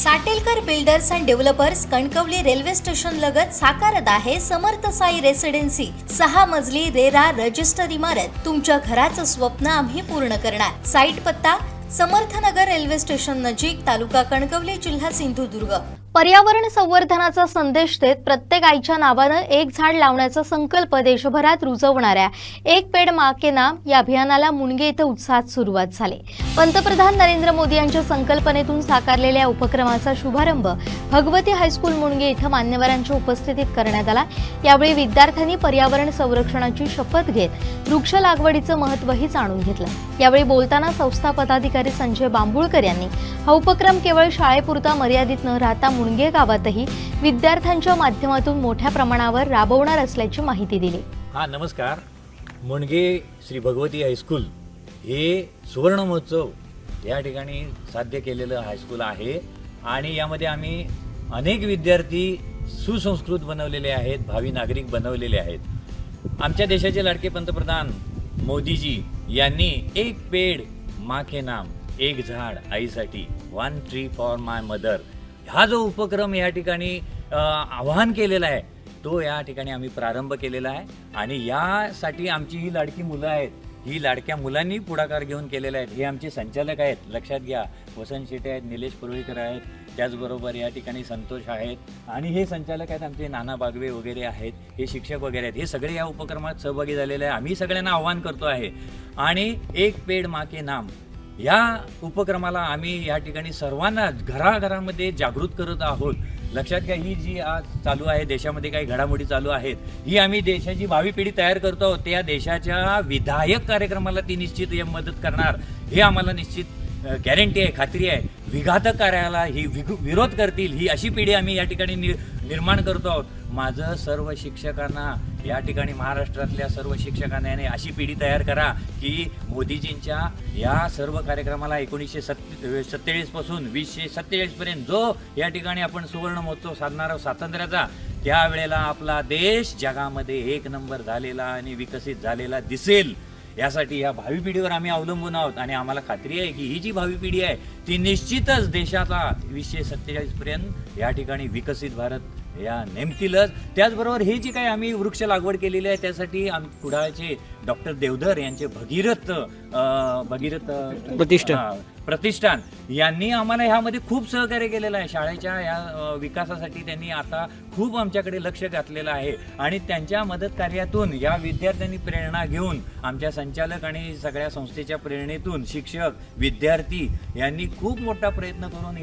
Satelkar builders and developers Kankavli railway station लगत साकारत आहे समर्थ साई रेसिडेन्सी 6 मजली रेरा रजिस्टर इमारत। तुमच्या घराचं स्वप्न आम्ही पूर्ण करणार। साईट पत्ता समर्थनगर रेल्वे स्टेशन नजीक, तालुका कणकवली, जिल्हा सिंधुदुर्ग। पर्यावरण संवर्धनाचा संदेश देत प्रत्येक आईच्या नावानं एक झाड लावण्याचा संकल्प देशभरात रुजवणाऱ्या एक पेड माँ के नाम या अभियानाला मुणगे इथं उत्साहात सुरुवात झाली। पंतप्रधान नरेंद्र मोदी यांच्या संकल्पनेतून साकारलेल्या उपक्रमाचा शुभारंभ भगवती हायस्कूल मुणगे इथं मान्यवरांच्या उपस्थितीत करण्यात आला। यावेळी विद्यार्थ्यांनी पर्यावरण संरक्षणाची शपथ घेत वृक्ष लागवडीचं महत्त्वही जाणून घेतलं। यावेळी बोलताना संस्था पदाधिकारी संजय बांबुळकर यांनी हा उपक्रम केवळ शाळेपुरता मर्यादित न राहता मुणगे गावातही विद्यार्थ्यांच्या माध्यमातून मोठ्या प्रमाणावर राबवणार असल्याची माहिती दिली। नमस्कार। मुणगे श्री भगवती हायस्कूल हे सुवर्ण महोत्सव या ठिकाणी साध्य केलेलं हायस्कूल आहे आणि यामध्ये आम्ही अनेक विद्यार्थी सुसंस्कृत बनवलेले आहेत, भावी नागरिक बनवलेले आहेत। आमच्या देशाचे लाडके पंतप्रधान मोदीजी यांनी एक पेड माँ के नाम, एक झाड आईसाठी, 1 ट्री फॉर माय मदर हा जो उपक्रम या ठिकाणी आवाहन केलेला आहे तो या ठिकाणी आम्ही प्रारंभ केलेला आहे आणि यासाठी आमची ही लाडकी मुलं आहेत, ही लाडक्या मुलांनी पुढाकार घेऊन केलेला आहे। हे आमचे संचालक आहेत, लक्षात घ्या, वसंत शेटे आहेत, निलेश पुरळीकर आहेत, त्याचबरोबर या ठिकाणी संतोष आहेत आणि हे संचालक आहेत आमचे नाना बागवे वगैरे आहेत, हे शिक्षक वगैरे आहेत। हे सगळे या उपक्रमात सहभागी झालेले आहे। आम्ही सगळ्यांना आवाहन करतो आहे आणि एक पेड माँ के नाम या उपक्रमाला आम्ही या ठिकाणी सर्वांना घराघरामध्ये जागृत करत आहोत। लक्षात घ्या, ही जी आज चालू आहे, देशामध्ये काही घडामोडी चालू आहेत, ही आम्ही देशाची भावी पिढी तयार करतो आहोत। त्या देशाच्या विधायक कार्यक्रमाला ती निश्चित मदत करणार, हे आम्हाला निश्चित गॅरंटी आहे, खात्री आहे। विघातक कार्याला ही विरोध करतील, ही अशी पिढी आम्ही या ठिकाणी निर्माण करतो आहोत। माझं सर्व शिक्षकांना या ठिकाणी, महाराष्ट्रातल्या सर्व शिक्षकांना याने अशी पिढी तयार करा की मोदीजींच्या या सर्व कार्यक्रमाला 1947 पासून 2047 पर्यंत जो या ठिकाणी आपण सुवर्ण महोत्सव साधणार आहोत स्वातंत्र्याचा, त्यावेळेला आपला देश जगामध्ये 1 नंबर झालेला आणि विकसित झालेला दिसेल। यासाठी या भावी पिढीवर आम्ही अवलंबून आहोत आणि आम्हाला खात्री आहे की ही जी भावी पिढी आहे ती निश्चितच देशाचा 2047 पर्यंत या ठिकाणी विकसित भारत या नेमतीलच। त्याचबरोबर हे जी काही आम्ही वृक्ष लागवड केलेली आहे त्यासाठी कुडाळचे डॉक्टर देवधर यांचे भगीरथ प्रतिष्ठान यांनी आम्हाला ह्यामध्ये खूप सहकार्य केलेलं आहे। शाळेच्या या विकासासाठी त्यांनी आता खूप आमच्याकडे लक्ष घातलेलं आहे आणि त्यांच्या मदत कार्यातून या विद्यार्थ्यांनी प्रेरणा घेऊन, आमच्या संचालक आणि सगळ्या संस्थेच्या प्रेरणेतून शिक्षक, विद्यार्थी यांनी खूप मोठा प्रयत्न करून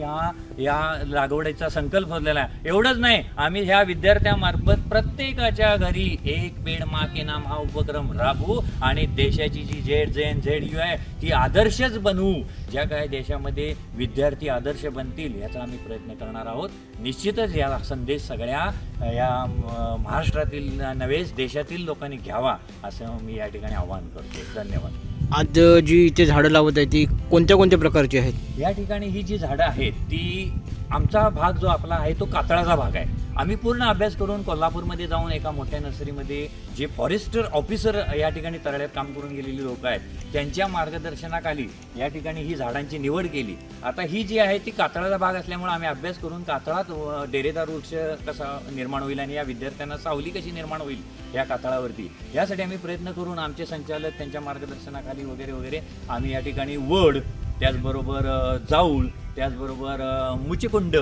या लागवडीचा संकल्प ठेवलेला आहे। एवढंच नाही, आम्ही ह्या विद्यार्थ्यांमार्फत प्रत्येकाच्या घरी एक पेड माँ के नाम हा उपक्रम राबवू आणि देशाची जी ZNZU आहे ती आदर्शच बनवू। ज्या काही देशामध्ये विद्यार्थी आदर्श बनतील याचा आम्ही प्रयत्न करणार आहोत। निश्चितच या संदेश सगळ्या या महाराष्ट्रातील नव्हेच देशातील लोकांनी घ्यावा असं मी या ठिकाणी आवाहन करतो। धन्यवाद। आज जी इथे झाडं लावत आहे ती कोणत्या प्रकारची आहेत? या ठिकाणी ही जी झाडं आहेत ती, आमचा भाग जो आपला आहे तो कातळाचा भाग आहे। आम्ही पूर्ण अभ्यास करून कोल्हापूरमध्ये जाऊन एका मोठ्या नर्सरीमध्ये जे फॉरेस्टर ऑफिसर या ठिकाणी तळ्यात काम करून गेलेली लोक आहेत त्यांच्या मार्गदर्शनाखाली या ठिकाणी ही झाडांची निवड केली। आता ही जी आहे ती कातळाचा भाग असल्यामुळे आम्ही अभ्यास करून कातळात डेरेदार वृक्ष कसा निर्माण होईल आणि या विद्यार्थ्यांना सावली कशी निर्माण होईल या कातळावरती, यासाठी आम्ही प्रयत्न करून आमचे संचालक त्यांच्या मार्गदर्शनाखाली वगैरे आम्ही या ठिकाणी वड, त्याचबरोबर जाऊळ, त्याचबरोबर मुचकुंड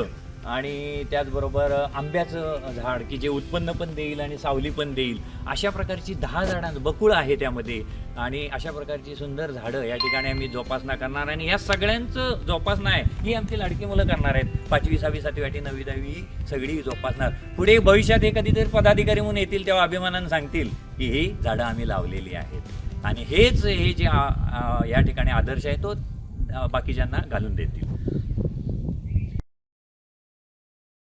आणि त्याचबरोबर आंब्याचं झाड की जे उत्पन्न पण देईल आणि सावली पण देईल, अशा प्रकारची 10 झाडांचं बकुळ आहे त्यामध्ये आणि अशा प्रकारची सुंदर झाडं या ठिकाणी आम्ही जोपासना करणार आणि या सगळ्यांचं जोपासना आहे ही आमची लाडकी मुलं करणार आहेत। 5वी 6वी 7वी 8वी 9वी 10वी सगळी जोपासणार। पुढे भविष्यात हे कधीतरी पदाधिकारी म्हणून येतील तेव्हा अभिमानानं सांगतील की ही झाडं आम्ही लावलेली आहेत आणि हे जे या ठिकाणी आदर्श आहे तो बाकीच्यांना घालून देतील।